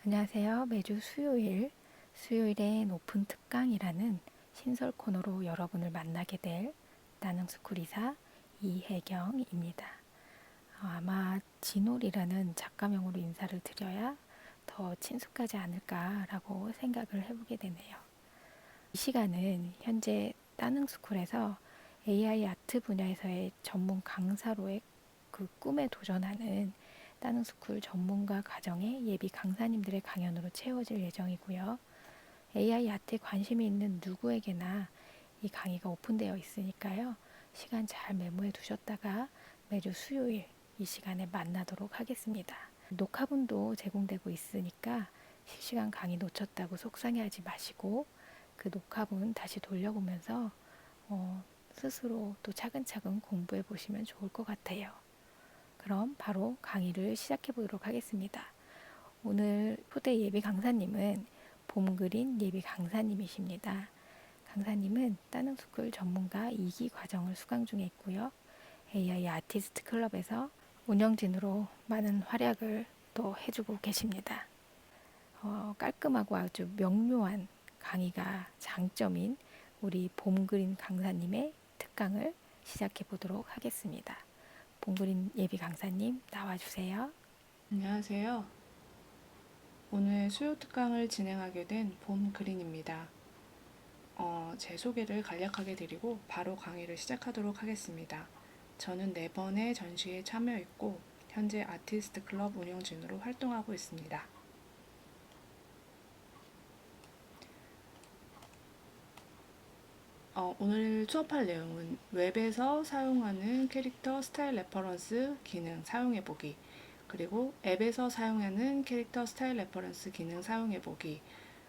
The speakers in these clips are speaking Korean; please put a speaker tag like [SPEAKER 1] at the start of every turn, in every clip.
[SPEAKER 1] 안녕하세요. 매주 수요일엔 오픈 특강이라는 신설 코너로 여러분을 만나게 될 나능스쿨 이사 이혜경입니다. 아마 진홀이라는 작가명으로 인사를 드려야 더 친숙하지 않을까라고 생각을 해보게 되네요. 이 시간은 현재 따능스쿨에서 AI 아트 분야에서의 전문 강사로의 그 꿈에 도전하는 따능스쿨 전문가 과정의 예비 강사님들의 강연으로 채워질 예정이고요. AI 아트에 관심이 있는 누구에게나 이 강의가 오픈되어 있으니까요. 시간 잘 메모해 두셨다가 매주 수요일 이 시간에 만나도록 하겠습니다. 녹화본도 제공되고 있으니까 실시간 강의 놓쳤다고 속상해하지 마시고 그 녹화본 다시 돌려보면서 스스로 또 차근차근 공부해 보시면 좋을 것 같아요. 그럼 바로 강의를 시작해 보도록 하겠습니다. 오늘 초대 예비 강사님은 봄그린 예비 강사님이십니다. 강사님은 따능스쿨 전문가 2기 과정을 수강 중에 있고요. AI 아티스트 클럽에서 운영진으로 많은 활약을 또 해주고 계십니다. 깔끔하고 아주 명료한 강의가 장점인 우리 봄그린 강사님의 특강을 시작해 보도록 하겠습니다. 봄그린 예비 강사님 나와주세요.
[SPEAKER 2] 안녕하세요. 오늘 수요 특강을 진행하게 된 봄그린입니다. 제 소개를 간략하게 드리고 바로 강의를 시작하도록 하겠습니다. 저는 4번의 전시에 참여했고 현재 아티스트 클럽 운영진으로 활동하고 있습니다. 오늘 수업할 내용은 웹에서 사용하는 캐릭터 스타일 레퍼런스 기능 사용해보기, 그리고 앱에서 사용하는 캐릭터 스타일 레퍼런스 기능 사용해보기,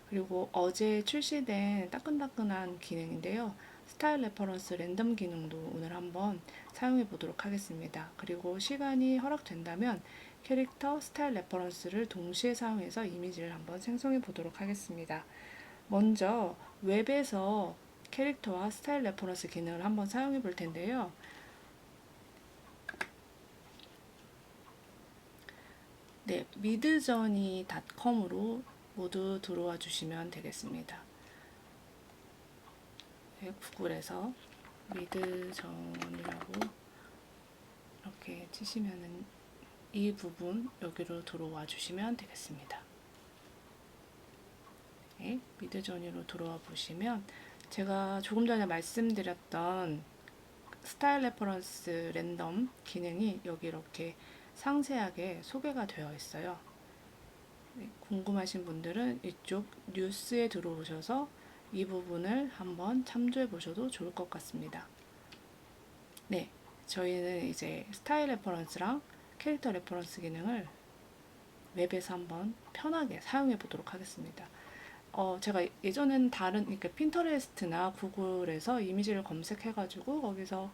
[SPEAKER 2] 그리고 어제 출시된 따끈따끈한 기능인데요. 스타일 레퍼런스 랜덤 기능도 오늘 한번 사용해 보도록 하겠습니다. 그리고 시간이 허락된다면 캐릭터 스타일 레퍼런스를 동시에 사용해서 이미지를 한번 생성해 보도록 하겠습니다. 먼저 웹에서 캐릭터와 스타일 레퍼런스 기능을 한번 사용해 볼 텐데요. 네, midjourney.com으로 모두 들어와 주시면 되겠습니다. 네, 구글에서 midjourney라고 이렇게 치시면은 이 부분 여기로 들어와 주시면 되겠습니다. 네, midjourney로 들어와 보시면 제가 조금 전에 말씀드렸던 스타일 레퍼런스 랜덤 기능이 여기 이렇게 상세하게 소개가 되어 있어요. 네, 궁금하신 분들은 이쪽 뉴스에 들어오셔서 이 부분을 한번 참조해 보셔도 좋을 것 같습니다. 네, 저희는 이제 스타일 레퍼런스랑 캐릭터 레퍼런스 기능을 웹에서 한번 편하게 사용해 보도록 하겠습니다. 제가 예전엔 다른, 그러니까 핀터레스트나 구글에서 이미지를 검색해가지고 거기서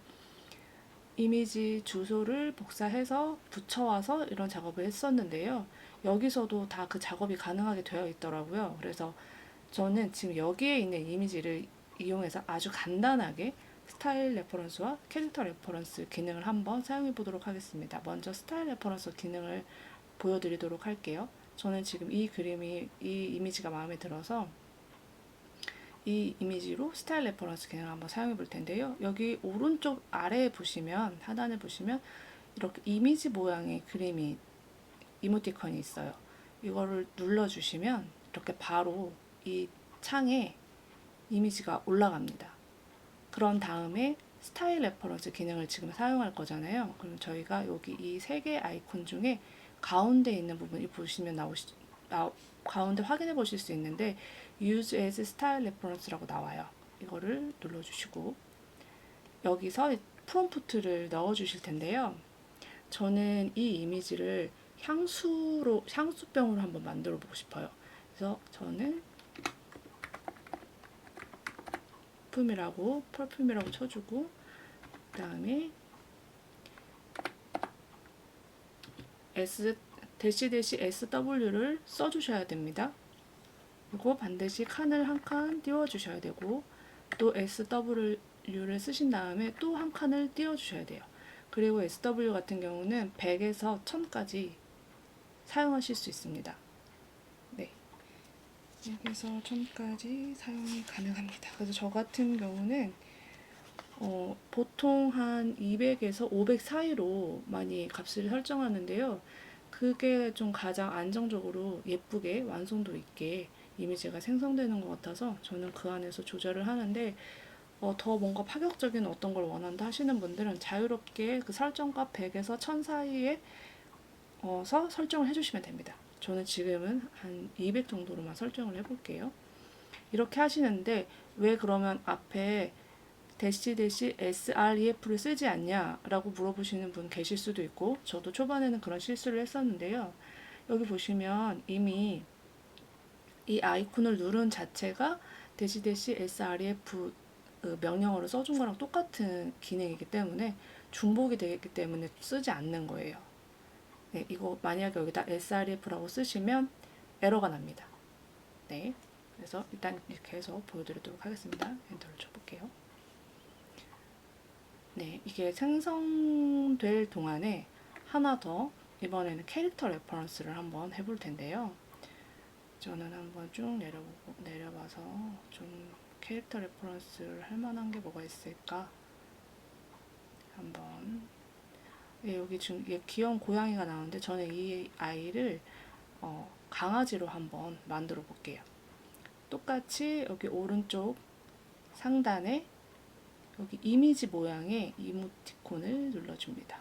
[SPEAKER 2] 이미지 주소를 복사해서 붙여와서 이런 작업을 했었는데요. 여기서도 다 그 작업이 가능하게 되어 있더라고요. 그래서 저는 지금 여기에 있는 이미지를 이용해서 아주 간단하게 스타일 레퍼런스와 캐릭터 레퍼런스 기능을 한번 사용해 보도록 하겠습니다. 먼저 스타일 레퍼런스 기능을 보여드리도록 할게요. 저는 지금 이 이미지가 마음에 들어서 이 이미지로 스타일 레퍼런스 기능을 한번 사용해 볼 텐데요. 여기 오른쪽 아래에 보시면, 하단에 보시면 이렇게 이미지 모양의 그림이, 이모티콘이 있어요. 이거를 눌러주시면 이렇게 바로 이 창에 이미지가 올라갑니다. 그런 다음에 스타일 레퍼런스 기능을 지금 사용할 거잖아요. 그럼 저희가 여기 이 세 개 아이콘 중에 가운데 있는 부분이 보시면 가운데 확인해 보실 수 있는데 Use as Style Reference라고 나와요. 이거를 눌러주시고 여기서 프롬프트를 넣어주실 텐데요. 저는 이 이미지를 향수병으로 한번 만들어 보고 싶어요. 그래서 저는 펄품이라고 쳐주고 그 다음에 SW를 써주셔야 됩니다. 그리고 반드시 칸을 한 칸 띄워주셔야 되고 또 SW를 쓰신 다음에 또 한 칸을 띄워주셔야 돼요. 그리고 SW 같은 경우는 100에서 1000까지 사용하실 수 있습니다. 네, 100에서 1000까지 사용이 가능합니다. 그래서 저 같은 경우는 보통 한 200에서 500 사이로 많이 값을 설정하는데요. 그게 좀 가장 안정적으로 예쁘게 완성도 있게 이미지가 생성되는 것 같아서 저는 그 안에서 조절을 하는데, 더 뭔가 파격적인 어떤 걸 원한다 하시는 분들은 자유롭게 그 설정값 100에서 1000 사이에 설정을 해주시면 됩니다. 저는 지금은 한 200 정도로만 설정을 해볼게요. 이렇게 하시는데 왜 그러면 앞에 대시 대시 sref를 쓰지 않냐라고 물어보시는 분 계실 수도 있고, 저도 초반에는 그런 실수를 했었는데요. 여기 보시면 이미 이 아이콘을 누른 자체가 대시 대시 sref 명령어를 써준 거랑 똑같은 기능이기 때문에 중복이 되기 때문에 쓰지 않는 거예요. 네, 이거 만약에 여기다 sref라고 쓰시면 에러가 납니다. 네, 그래서 일단 이렇게 해서 보여드리도록 하겠습니다. 엔터를 쳐볼게요. 네, 이게 생성될 동안에 하나 더 이번에는 캐릭터 레퍼런스를 한번 해볼 텐데요. 저는 한번 쭉 내려봐서 좀 캐릭터 레퍼런스를 할 만한 게 뭐가 있을까 한번. 예, 여기 지금 이게 귀여운 고양이가 나오는데 저는 이 아이를 강아지로 한번 만들어 볼게요. 똑같이 여기 오른쪽 상단에 여기 이미지 모양의 이모티콘을 눌러줍니다.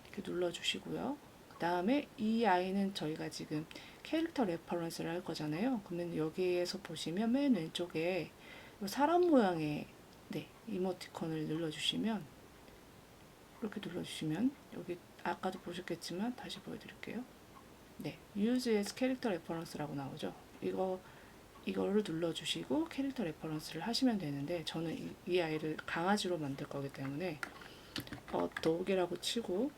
[SPEAKER 2] 이렇게 눌러주시고요. 그 다음에 이 아이는 저희가 지금 캐릭터 레퍼런스를 할 거잖아요. 그러면 여기에서 보시면 맨 왼쪽에 사람 모양의 이모티콘을 눌러주시면, 이렇게 눌러주시면 여기 아까도 보셨겠지만 다시 보여드릴게요. 네, Use as Character Reference라고 나오죠. 이거를 눌러주시고 캐릭터 레퍼런스를 하시면 되는데, 저는 이 아이를 강아지로 만들 거기 때문에 dog이라고 치고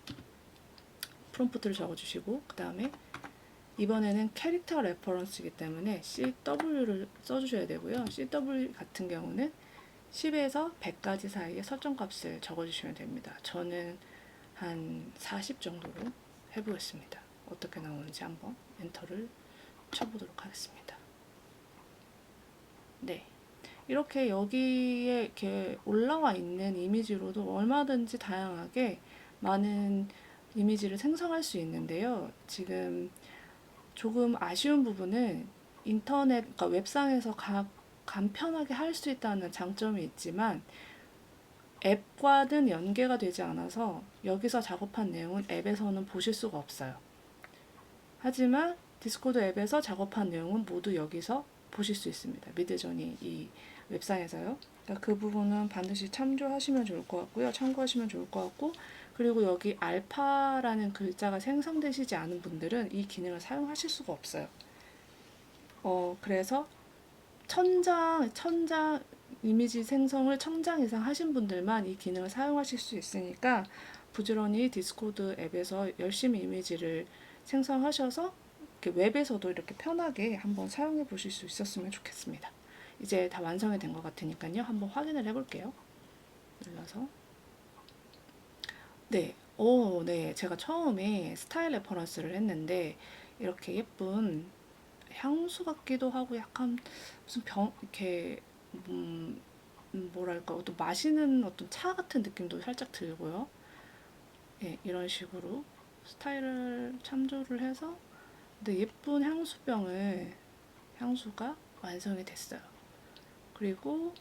[SPEAKER 2] 프롬프트를 적어주시고, 그 다음에 이번에는 캐릭터 레퍼런스이기 때문에 CW를 써주셔야 되고요. CW 같은 경우는 10에서 100까지 사이의 설정값을 적어주시면 됩니다. 저는 한 40 정도로 해보겠습니다. 어떻게 나오는지 한번 엔터를 쳐보도록 하겠습니다. 네, 이렇게 여기에 이렇게 올라와 있는 이미지로도 얼마든지 다양하게 많은 이미지를 생성할 수 있는데요. 지금 조금 아쉬운 부분은 인터넷, 그러니까 웹상에서 간편하게 할 수 있다는 장점이 있지만 앱과는 연계가 되지 않아서 여기서 작업한 내용은 앱에서는 보실 수가 없어요. 하지만 디스코드 앱에서 작업한 내용은 모두 여기서 보실 수 있습니다. 미드저니 이 웹상에서요. 그러니까 그 부분은 반드시 참조하시면 좋을 것 같고요. 참고하시면 좋을 것 같고, 그리고 여기 알파라는 글자가 생성되시지 않은 분들은 이 기능을 사용하실 수가 없어요. 그래서 천장 이미지 생성을 1000장 이상 하신 분들만 이 기능을 사용하실 수 있으니까 부지런히 디스코드 앱에서 열심히 이미지를 생성하셔서 이렇게 웹에서도 이렇게 편하게 한번 사용해 보실 수 있었으면 좋겠습니다. 이제 다 완성이 된 것 같으니까요. 한번 확인을 해볼게요. 눌러서. 네, 네. 제가 처음에 스타일 레퍼런스를 했는데 이렇게 예쁜 향수 같기도 하고 약간 무슨 이렇게 뭐랄까 어떤 마시는 어떤 차 같은 느낌도 살짝 들고요. 예, 이런 식으로 스타일을 참조를 해서 예쁜 향수가 완성이 됐어요. 그리고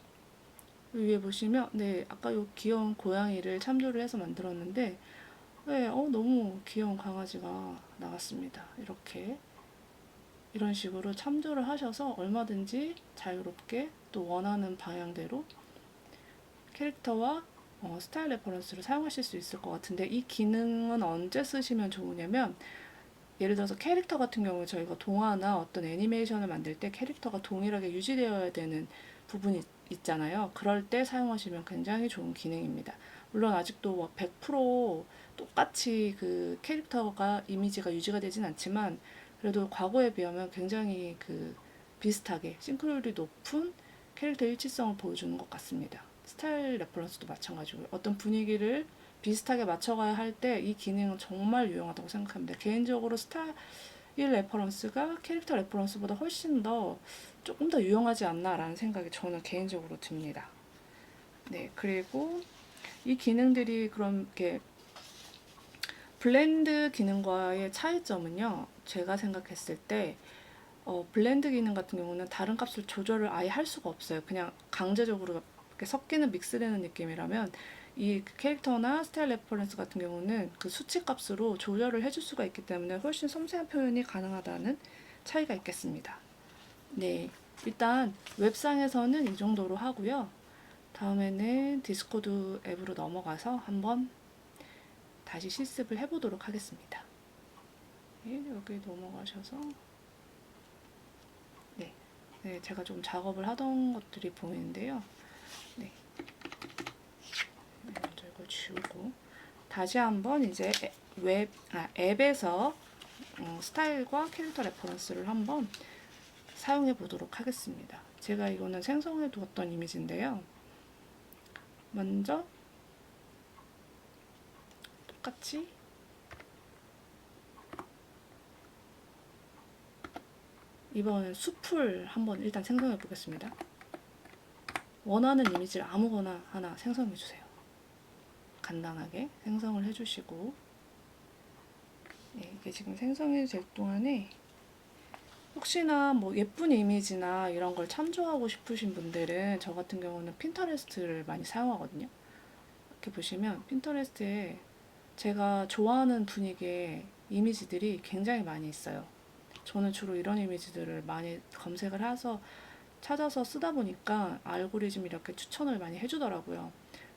[SPEAKER 2] 위에 보시면 아까 요 귀여운 고양이를 참조를 해서 만들었는데 너무 귀여운 강아지가 나왔습니다. 이런 식으로 참조를 하셔서 얼마든지 자유롭게 또 원하는 방향대로 캐릭터와 스타일 레퍼런스를 사용하실 수 있을 것 같은데, 이 기능은 언제 쓰시면 좋으냐면, 예를 들어서 캐릭터 같은 경우에 저희가 동화나 어떤 애니메이션을 만들 때 캐릭터가 동일하게 유지되어야 되는 부분이 있잖아요. 그럴 때 사용하시면 굉장히 좋은 기능입니다. 물론 아직도 100% 똑같이 그 캐릭터가 이미지가 유지가 되진 않지만 그래도 과거에 비하면 굉장히 비슷하게 싱크로율이 높은 캐릭터 일치성을 보여주는 것 같습니다. 스타일 레퍼런스도 마찬가지고요. 어떤 분위기를 비슷하게 맞춰가야 할 때 이 기능은 정말 유용하다고 생각합니다. 개인적으로 스타일이 이 레퍼런스가 캐릭터 레퍼런스보다 훨씬 더 조금 더 유용하지 않나라는 생각이 저는 개인적으로 듭니다. 네, 그리고 이 기능들이 그럼 이렇게 블렌드 기능과의 차이점은요, 제가 생각했을 때 블렌드 기능 같은 경우는 다른 값을 조절을 아예 할 수가 없어요. 그냥 강제적으로 이렇게 섞이는 믹스되는 느낌이라면 이 캐릭터나 스타일 레퍼런스 같은 경우는 그 수치 값으로 조절을 해줄 수가 있기 때문에 훨씬 섬세한 표현이 가능하다는 차이가 있겠습니다. 네, 일단 웹상에서는 이 정도로 하고요. 다음에는 디스코드 앱으로 넘어가서 한번 다시 실습을 해보도록 하겠습니다. 네, 여기 넘어가셔서 네, 네, 제가 좀 작업을 하던 것들이 보이는데요. 네, 먼저 이걸 지우고 다시 한번 이제 앱에서 스타일과 캐릭터 레퍼런스를 한번 사용해 보도록 하겠습니다. 제가 이거는 생성해 두었던 이미지인데요. 먼저 똑같이 이번엔 숲을 한번 일단 생성해 보겠습니다. 원하는 이미지를 아무거나 하나 생성해 주세요. 간단하게 생성을 해주시고, 네, 이게 지금 생성이 될 동안에 혹시나 뭐 예쁜 이미지나 이런 걸 참조하고 싶으신 분들은 저 같은 경우는 핀터레스트를 많이 사용하거든요. 이렇게 보시면 핀터레스트에 제가 좋아하는 분위기의 이미지들이 굉장히 많이 있어요. 저는 주로 이런 이미지들을 많이 검색을 해서 찾아서 쓰다 보니까 알고리즘이 이렇게 추천을 많이 해주더라고요.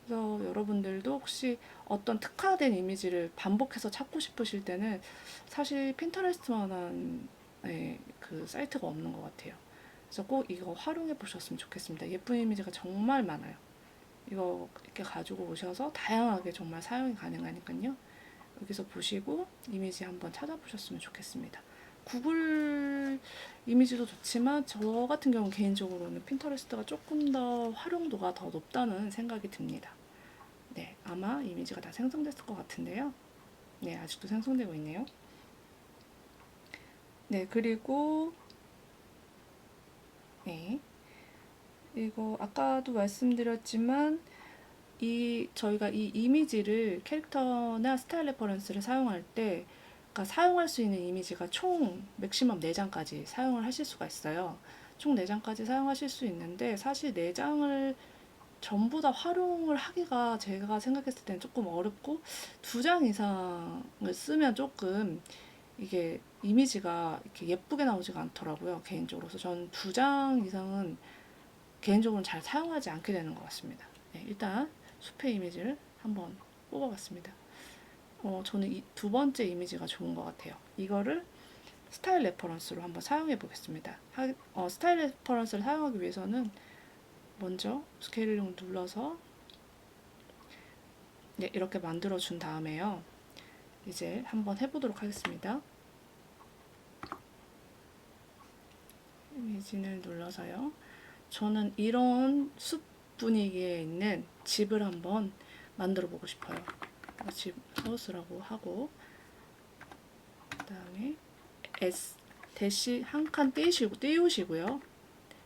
[SPEAKER 2] 그래서 여러분들도 혹시 어떤 특화된 이미지를 반복해서 찾고 싶으실 때는 사실 핀터레스트만한 그 사이트가 없는 것 같아요. 그래서 꼭 이거 활용해 보셨으면 좋겠습니다. 예쁜 이미지가 정말 많아요. 이거 이렇게 가지고 오셔서 다양하게 정말 사용이 가능하니까요. 여기서 보시고 이미지 한번 찾아보셨으면 좋겠습니다. 구글 이미지도 좋지만 저 같은 경우 개인적으로는 핀터레스트가 조금 더 활용도가 더 높다는 생각이 듭니다. 네, 아마 이미지가 다 생성됐을 것 같은데요. 네, 아직도 생성되고 있네요. 네, 그리고 네, 이거 아까도 말씀드렸지만 저희가 이 이미지를 캐릭터나 스타일 레퍼런스를 사용할 때 그러니까 사용할 수 있는 이미지가 총 맥시멈 4장까지 사용을 하실 수가 있어요. 총 4장까지 사용하실 수 있는데 사실 4장을 전부 다 활용을 하기가 제가 생각했을 때는 조금 어렵고 2장 이상을 쓰면 조금 이게 이미지가 이렇게 예쁘게 나오지가 않더라고요. 개인적으로. 그래서 저는 2장 이상은 개인적으로는 잘 사용하지 않게 되는 것 같습니다. 네, 일단 숲의 이미지를 한번 뽑아봤습니다. 저는 이 두 번째 이미지가 좋은 것 같아요. 이거를 스타일 레퍼런스로 한번 사용해 보겠습니다. 스타일 레퍼런스를 사용하기 위해서는 먼저 스케일링 눌러서 네, 이렇게 만들어 준 다음에요. 이제 한번 해보도록 하겠습니다. 이미지를 눌러서요. 저는 이런 숲 분위기에 있는 집을 한번 만들어 보고 싶어요. 집 하우스라고 하고 그 다음에 S 대시 한 칸 띄우시고요.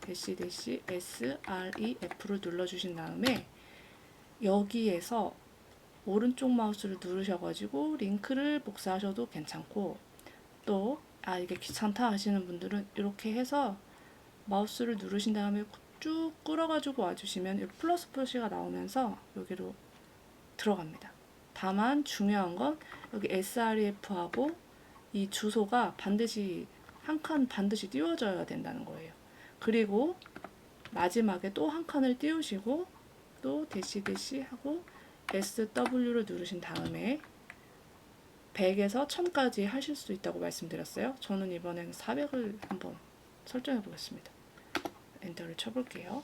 [SPEAKER 2] 대시 SREF를 눌러주신 다음에 여기에서 오른쪽 마우스를 누르셔가지고 링크를 복사하셔도 괜찮고 또 이게 귀찮다 하시는 분들은 이렇게 해서 마우스를 누르신 다음에 쭉 끌어가지고 와주시면 여기 플러스 표시가 나오면서 여기로 들어갑니다. 다만 중요한 건 여기 sref하고 이 주소가 반드시 한 칸 반드시 띄워져야 된다는 거예요. 그리고 마지막에 또 한 칸을 띄우시고 또 대시 하고 SW를 누르신 다음에 100에서 1000까지 하실 수 있다고 말씀드렸어요. 저는 이번엔 400을 한번 설정해 보겠습니다. 엔터를 쳐볼게요.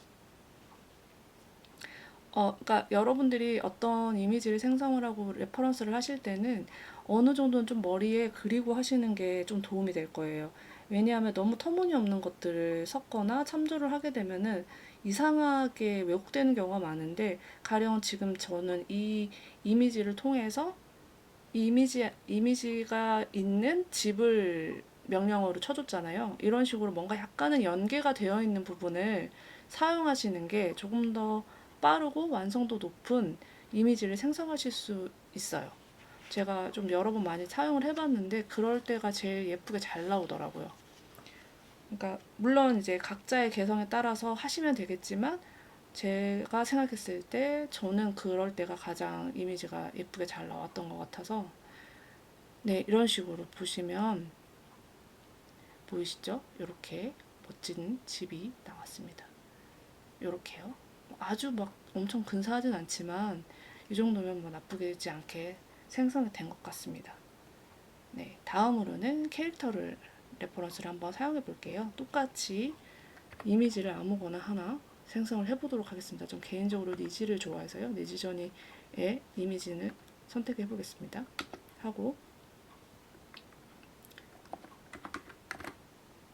[SPEAKER 2] 그러니까 여러분들이 어떤 이미지를 생성을 하고 레퍼런스를 하실 때는 어느 정도는 좀 머리에 그리고 하시는 게 좀 도움이 될 거예요. 왜냐하면 너무 터무니없는 것들을 섞거나 참조를 하게 되면은 이상하게 왜곡되는 경우가 많은데 가령 지금 저는 이 이미지를 통해서 이 이미지가 있는 집을 명령어로 쳐줬잖아요. 이런 식으로 뭔가 약간은 연계가 되어 있는 부분을 사용하시는 게 조금 더 빠르고 완성도 높은 이미지를 생성하실 수 있어요. 제가 좀 여러 번 많이 사용을 해봤는데 그럴 때가 제일 예쁘게 잘 나오더라고요. 그러니까 물론 이제 각자의 개성에 따라서 하시면 되겠지만 제가 생각했을 때 저는 그럴 때가 가장 이미지가 예쁘게 잘 나왔던 것 같아서 네, 이런 식으로 보시면 보이시죠? 이렇게 멋진 집이 나왔습니다. 이렇게요. 아주 막 엄청 근사하진 않지만 이 정도면 뭐 나쁘지 않게 생성이 된 것 같습니다. 네, 다음으로는 캐릭터를 레퍼런스를 한번 사용해 볼게요. 똑같이 이미지를 아무거나 하나 생성을 해보도록 하겠습니다. 좀 개인적으로 니지를 좋아해서요. 니지저니의 이미지를 선택해 보겠습니다. 하고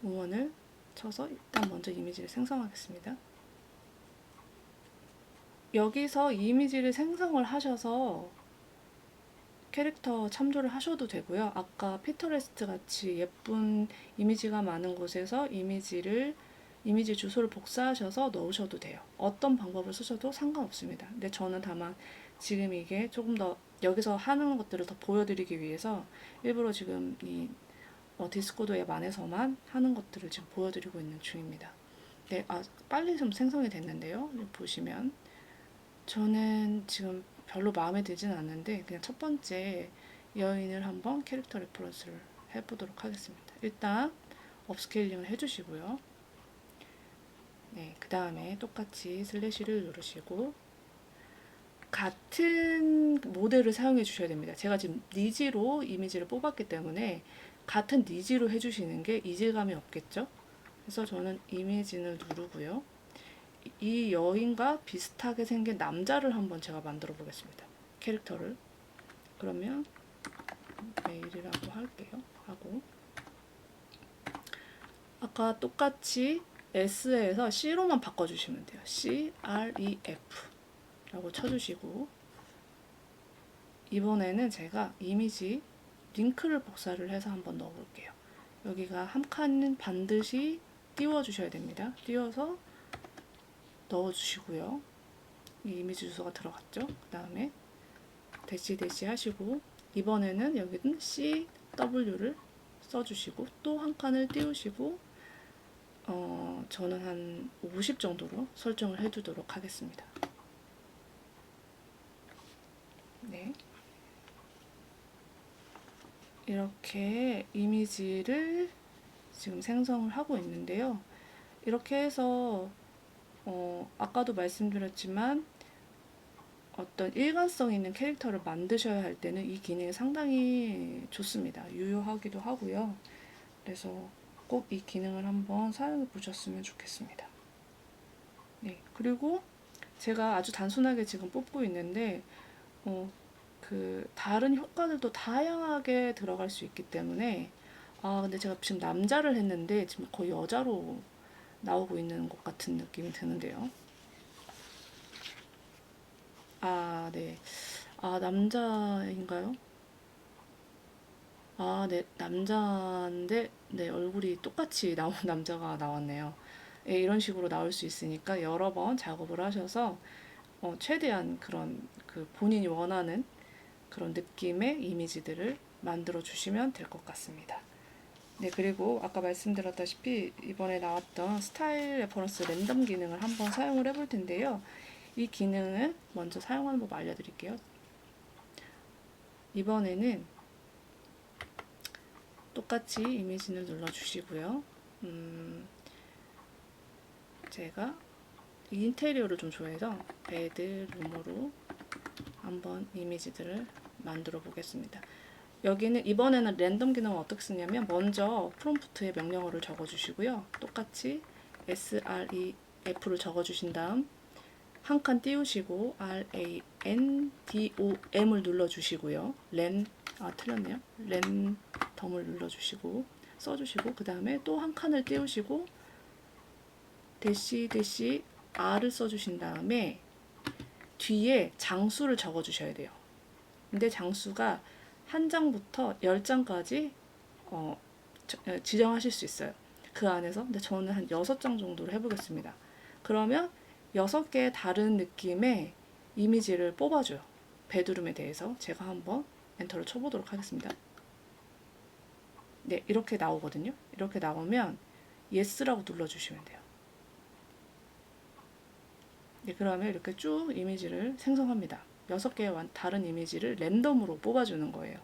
[SPEAKER 2] 무언을 쳐서 일단 먼저 이미지를 생성하겠습니다. 여기서 이미지를 생성을 하셔서 캐릭터 참조를 하셔도 되고요. 아까 피터레스트 같이 예쁜 이미지가 많은 곳에서 이미지 주소를 복사하셔서 넣으셔도 돼요. 어떤 방법을 쓰셔도 상관없습니다. 근데 저는 다만 지금 이게 조금 더 여기서 하는 것들을 더 보여드리기 위해서 일부러 지금 이 디스코드 앱 안에서만 하는 것들을 지금 보여드리고 있는 중입니다. 네, 빨리 좀 생성이 됐는데요. 보시면 저는 지금 별로 마음에 들진 않는데 그냥 첫 번째 여인을 한번 캐릭터 레퍼런스를 해보도록 하겠습니다. 일단 업스케일링을 해주시고요. 네, 그 다음에 똑같이 슬래시를 누르시고 같은 모델을 사용해 주셔야 됩니다. 제가 지금 니지로 이미지를 뽑았기 때문에 같은 니지로 해주시는 게 이질감이 없겠죠? 그래서 저는 이미지를 누르고요. 이 여인과 비슷하게 생긴 남자를 한번 제가 만들어 보겠습니다. 캐릭터를. 그러면 메일이라고 할게요. 하고 아까 똑같이 S에서 C로만 바꿔주시면 돼요. CREF 라고 쳐주시고 이번에는 제가 이미지 링크를 복사를 해서 한번 넣어볼게요. 여기가 한 칸은 반드시 띄워주셔야 됩니다. 띄워서 넣어주시고요. 이 이미지 주소가 들어갔죠. 그 다음에 대시 하시고 이번에는 여기는 CW를 써주시고 또 한 칸을 띄우시고 저는 한 50 정도로 설정을 해두도록 하겠습니다. 네, 이렇게 이미지를 지금 생성을 하고 있는데요. 이렇게 해서 아까도 말씀드렸지만 어떤 일관성 있는 캐릭터를 만드셔야 할 때는 이 기능이 상당히 좋습니다. 유효하기도 하고요. 그래서 꼭 이 기능을 한번 사용해 보셨으면 좋겠습니다. 네, 그리고 제가 아주 단순하게 지금 뽑고 있는데 그 다른 효과들도 다양하게 들어갈 수 있기 때문에 근데 제가 지금 남자를 했는데 지금 거의 여자로 나오고 있는 것 같은 느낌이 드는데요. 네. 남자인가요? 네, 남자인데, 네, 얼굴이 똑같이 나온 남자가 나왔네요. 예, 이런 식으로 나올 수 있으니까 여러 번 작업을 하셔서, 최대한 그런 그 본인이 원하는 그런 느낌의 이미지들을 만들어 주시면 될 것 같습니다. 네, 그리고 아까 말씀드렸다시피 이번에 나왔던 스타일 레퍼런스 랜덤 기능을 한번 사용을 해볼 텐데요. 이 기능을 먼저 사용하는 법 알려드릴게요. 이번에는 똑같이 이미지를 눌러주시고요. 제가 인테리어를 좀 좋아해서 베드룸으로 한번 이미지들을 만들어 보겠습니다. 여기는 이번에는 랜덤 기능을 어떻게 쓰냐면 먼저 프롬프트에 명령어를 적어주시고요. 똑같이 SREF를 적어주신 다음 한 칸 띄우시고 RANDOM을 눌러주시고요. 틀렸네요. 랜덤을 눌러주시고 써주시고 그 다음에 또 한 칸을 띄우시고 대시 R을 써주신 다음에 뒤에 장수를 적어주셔야 돼요. 근데 장수가 한 장부터 10장까지 지정하실 수 있어요. 그 안에서. 근데 저는 한 6장 정도로 해보겠습니다. 그러면 6개의 다른 느낌의 이미지를 뽑아줘요. 베드룸에 대해서 제가 한번 엔터를 쳐보도록 하겠습니다. 네, 이렇게 나오거든요. 이렇게 나오면 예스라고 눌러주시면 돼요. 네, 그러면 이렇게 쭉 이미지를 생성합니다. 6개의 다른 이미지를 랜덤으로 뽑아주는 거예요.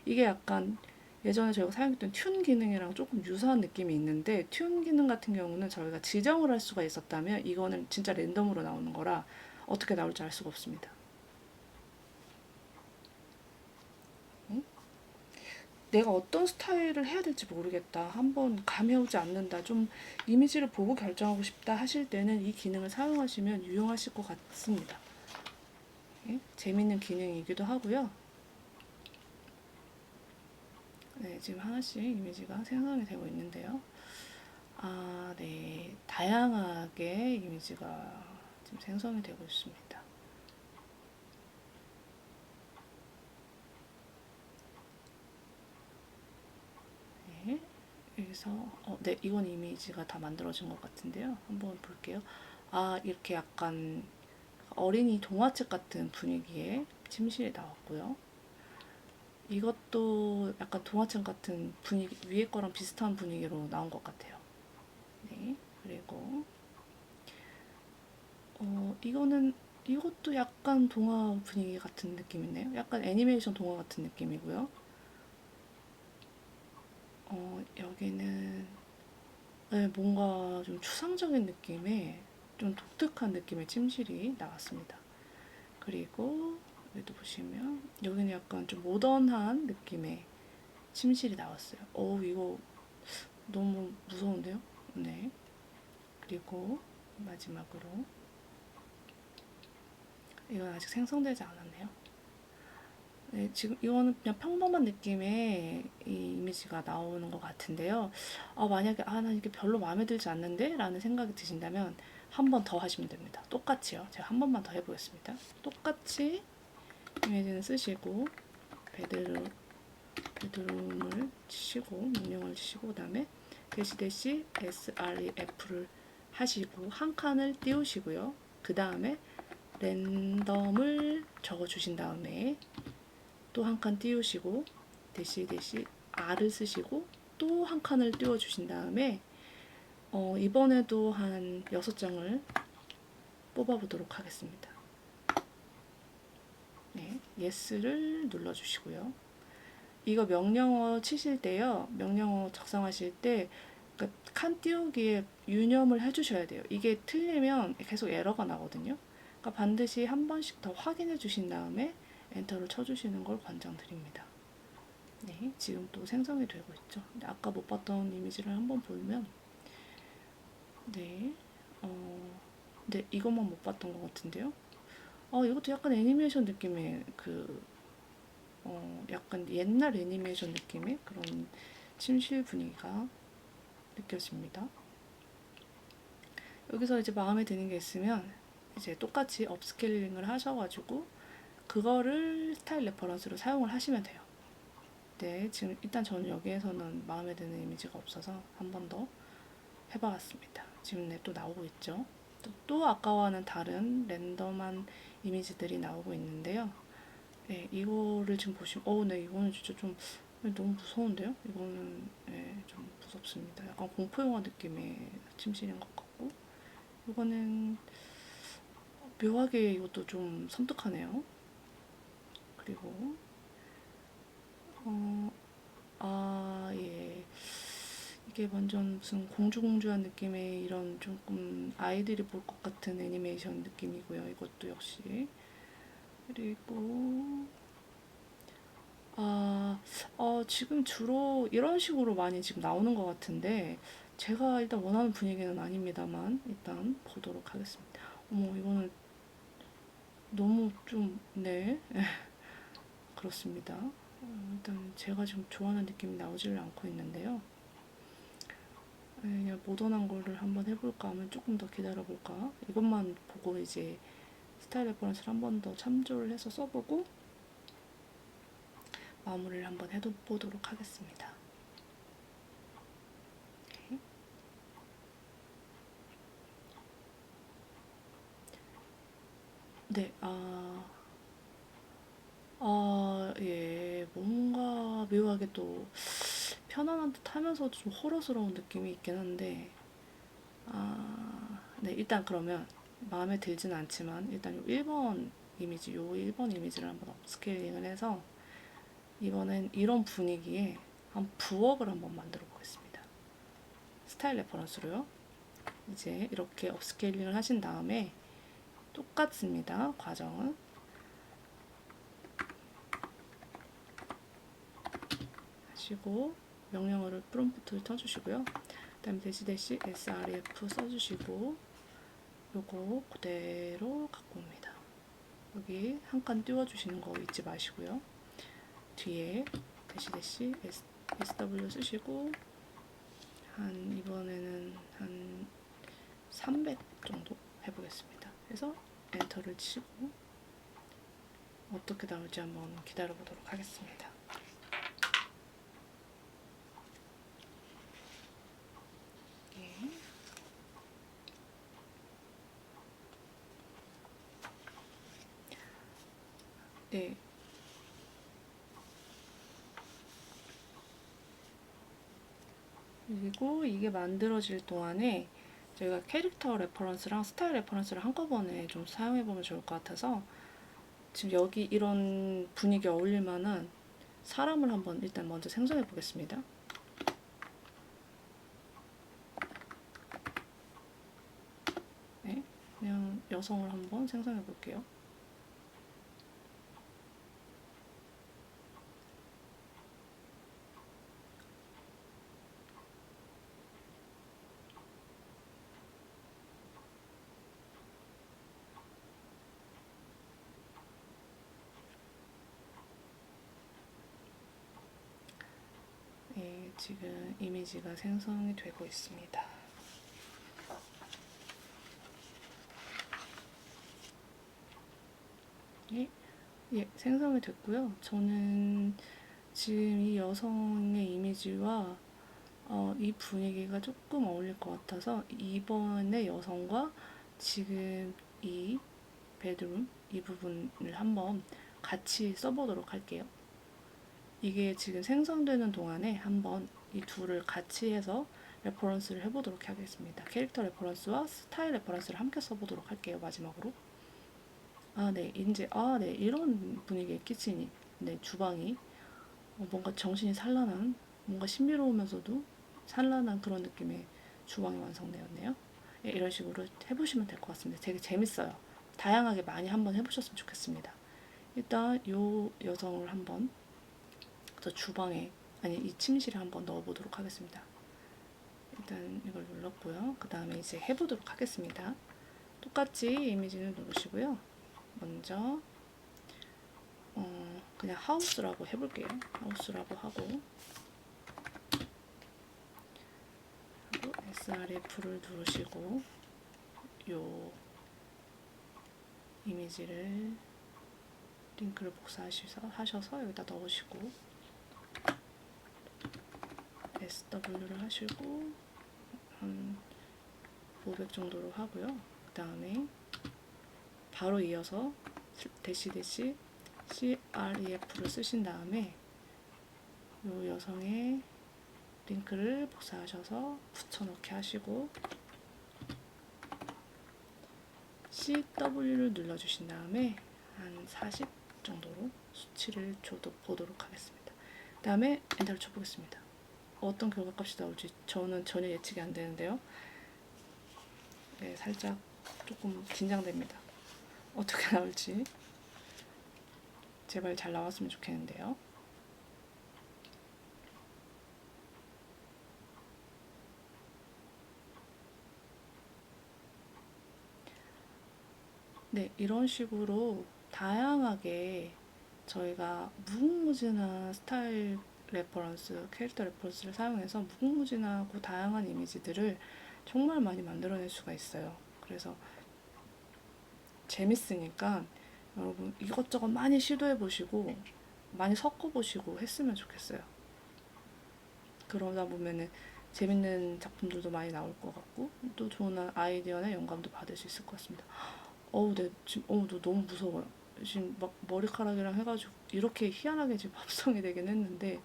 [SPEAKER 2] 이게 약간 예전에 저희가 사용했던 튠 기능이랑 조금 유사한 느낌이 있는데, 튠 기능 같은 경우는 저희가 지정을 할 수가 있었다면 이거는 진짜 랜덤으로 나오는 거라 어떻게 나올지 알 수가 없습니다. 내가 어떤 스타일을 해야 될지 모르겠다, 한번 감이 오지 않는다, 좀 이미지를 보고 결정하고 싶다 하실 때는 이 기능을 사용하시면 유용하실 것 같습니다. 예? 재밌는 기능이기도 하고요. 네, 지금 하나씩 이미지가 생성이 되고 있는데요. 아, 네. 다양하게 이미지가 지금 생성이 되고 있습니다. 네. 여기서, 네, 이건 이미지가 다 만들어진 것 같은데요. 한번 볼게요. 아, 이렇게 약간 어린이 동화책 같은 분위기의 침실이 나왔고요. 이것도 약간 동화책 같은 분위기, 위에 거랑 비슷한 분위기로 나온 것 같아요. 네. 그리고, 이것도 약간 동화 분위기 같은 느낌이네요. 약간 애니메이션 동화 같은 느낌이고요. 여기는 네, 뭔가 좀 추상적인 느낌의 좀 독특한 느낌의 침실이 나왔습니다. 그리고 여기도 보시면 여기는 약간 좀 모던한 느낌의 침실이 나왔어요. 이거 너무 무서운데요? 네. 그리고 마지막으로 이건 아직 생성되지 않았네요. 네, 지금 이거는 그냥 평범한 느낌의 이 이미지가 나오는 것 같은데요. 만약에 난 이게 별로 마음에 들지 않는데? 라는 생각이 드신다면 한 번 더 하시면 됩니다. 똑같이요. 제가 한 번만 더 해보겠습니다. 똑같이 이미지는 쓰시고 베드룸을 치시고 명령을 치시고 그 다음에 대시 sref를 하시고 한 칸을 띄우시고요. 그 다음에 랜덤을 적어주신 다음에 또 한 칸 띄우시고 대시 R을 쓰시고 또 한 칸을 띄워주신 다음에 이번에도 한 6장을 뽑아보도록 하겠습니다. 네, Yes를 눌러주시고요. 이거 명령어 치실 때요, 명령어 작성하실 때 칸 띄우기에 유념을 해주셔야 돼요. 이게 틀리면 계속 에러가 나거든요. 그러니까 반드시 한 번씩 더 확인해 주신 다음에 엔터를 쳐주시는 걸 권장드립니다. 네, 지금 또 생성이 되고 있죠. 근데 아까 못 봤던 이미지를 한번 보면, 네, 네, 이것만 못 봤던 것 같은데요. 이것도 약간 애니메이션 느낌의 약간 옛날 애니메이션 느낌의 그런 침실 분위기가 느껴집니다. 여기서 이제 마음에 드는 게 있으면 이제 똑같이 업스케일링을 하셔가지고 그거를 스타일 레퍼런스로 사용을 하시면 돼요. 네, 지금 일단 저는 여기에서는 마음에 드는 이미지가 없어서 한 번 더 해봤습니다. 지금 또 나오고 있죠. 또 아까와는 다른 랜덤한 이미지들이 나오고 있는데요. 네, 이거를 지금 보시면, 네, 이거는 진짜 좀 너무 무서운데요? 이거는 좀 무섭습니다. 약간 공포영화 느낌의 침실인 것 같고, 이거는 묘하게 이것도 좀 섬뜩하네요. 그리고 예. 이게 완전 무슨 공주공주한 느낌의 이런 조금 아이들이 볼 것 같은 애니메이션 느낌이고요. 이것도 역시. 그리고 지금 주로 이런 식으로 많이 지금 나오는 것 같은데 제가 일단 원하는 분위기는 아닙니다만 일단 보도록 하겠습니다. 이거는 너무 좀, 네, 그렇습니다. 일단 제가 지금 좋아하는 느낌이 나오지를 않고 있는데요. 그냥 모던한 거를 한번 해볼까 하면 조금 더 기다려볼까. 이것만 보고 이제 스타일 레퍼런스를 한 번 더 참조를 해서 써보고 마무리를 한번 해보도록 하겠습니다. 네, 예, 뭔가 묘하게 또 편안한 듯 하면서도 좀 호러스러운 느낌이 있긴 한데, 네, 일단 그러면 마음에 들지는 않지만, 일단 요 1번 이미지, 요 1번 이미지를 한번 업스케일링을 해서, 이번엔 이런 분위기에 한 부엌을 한번 만들어 보겠습니다. 스타일 레퍼런스로요. 이제 이렇게 업스케일링을 하신 다음에, 똑같습니다. 과정은. 하시고, 명령어를 프롬프트를 쳐주시고요. 그 다음에 대시 sref 써주시고 요거 그대로 갖고 옵니다. 여기 한 칸 띄워주시는 거 잊지 마시고요. 뒤에 대시 sw 쓰시고 이번에는 한 300 정도 해보겠습니다. 그래서 엔터를 치고 어떻게 나올지 한번 기다려 보도록 하겠습니다. 네, 그리고 이게 만들어질 동안에 저희가 캐릭터 레퍼런스랑 스타일 레퍼런스를 한꺼번에 좀 사용해보면 좋을 것 같아서 지금 여기 이런 분위기에 어울릴 만한 사람을 한번 일단 먼저 생성해 보겠습니다. 네, 그냥 여성을 한번 생성해 볼게요. 네, 지금 이미지가 생성이 되고 있습니다. 예, 예, 생성이 됐고요. 저는 지금 이 여성의 이미지와 이 분위기가 조금 어울릴 것 같아서 이번에 여성과 지금 이 베드룸 이 부분을 한번 같이 써보도록 할게요. 이게 지금 생성되는 동안에 한번 이 둘을 같이 해서 레퍼런스를 해보도록 하겠습니다. 캐릭터 레퍼런스와 스타일 레퍼런스를 함께 써보도록 할게요. 마지막으로. 네, 이제, 네, 이런 분위기의 키친이, 네, 주방이 뭔가 정신이 산란한, 뭔가 신비로우면서도 산란한 그런 느낌의 주방이 완성되었네요. 네, 이런 식으로 해보시면 될 것 같습니다. 되게 재밌어요. 다양하게 많이 한번 해보셨으면 좋겠습니다. 일단 이 여성을 한번 저 주방에 아니 이 침실에 한번 넣어보도록 하겠습니다. 일단 이걸 눌렀고요. 그 다음에 이제 해보도록 하겠습니다. 똑같이 이미지를 누르시고요. 먼저 그냥 하우스라고 해볼게요. 하우스라고 하고 SRF를 누르시고 요 이미지를 링크를 복사하셔서 여기다 넣으시고 SW를 하시고 한 500 정도로 하고요. 그 다음에 바로 이어서 대시 CREF를 쓰신 다음에 이 여성의 링크를 복사하셔서 붙여넣기 하시고 CW를 눌러주신 다음에 한 40 정도로 수치를 보도록 하겠습니다. 그 다음에 엔터를 쳐보겠습니다. 어떤 결과값이 나올지 저는 전혀 예측이 안 되는데요. 네, 살짝 조금 긴장됩니다. 어떻게 나올지 제발 잘 나왔으면 좋겠는데요. 네, 이런 식으로 다양하게 저희가 무궁무진한 스타일 레퍼런스, 캐릭터 레퍼런스를 사용해서 무궁무진하고 다양한 이미지들을 정말 많이 만들어낼 수가 있어요. 그래서 재밌으니까 여러분 이것저것 많이 시도해 보시고 많이 섞어 보시고 했으면 좋겠어요. 그러다 보면은 재밌는 작품들도 많이 나올 것 같고 또 좋은 아이디어나 영감도 받을 수 있을 것 같습니다. 너 너무 무서워요. 지금 막 머리카락이랑 해가지고 이렇게 희한하게 지금 합성이 되긴 했는데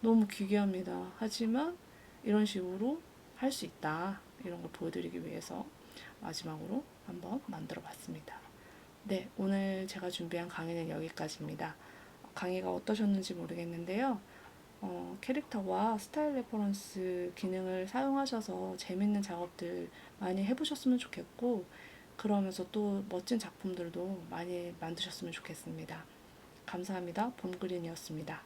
[SPEAKER 2] 너무 기괴합니다. 하지만 이런 식으로 할 수 있다. 이런 걸 보여드리기 위해서 마지막으로 한번 만들어 봤습니다. 네, 오늘 제가 준비한 강의는 여기까지입니다. 강의가 어떠셨는지 모르겠는데요. 캐릭터와 스타일 레퍼런스 기능을 사용하셔서 재밌는 작업들 많이 해보셨으면 좋겠고, 그러면서 또 멋진 작품들도 많이 만드셨으면 좋겠습니다. 감사합니다. 봄그린이었습니다.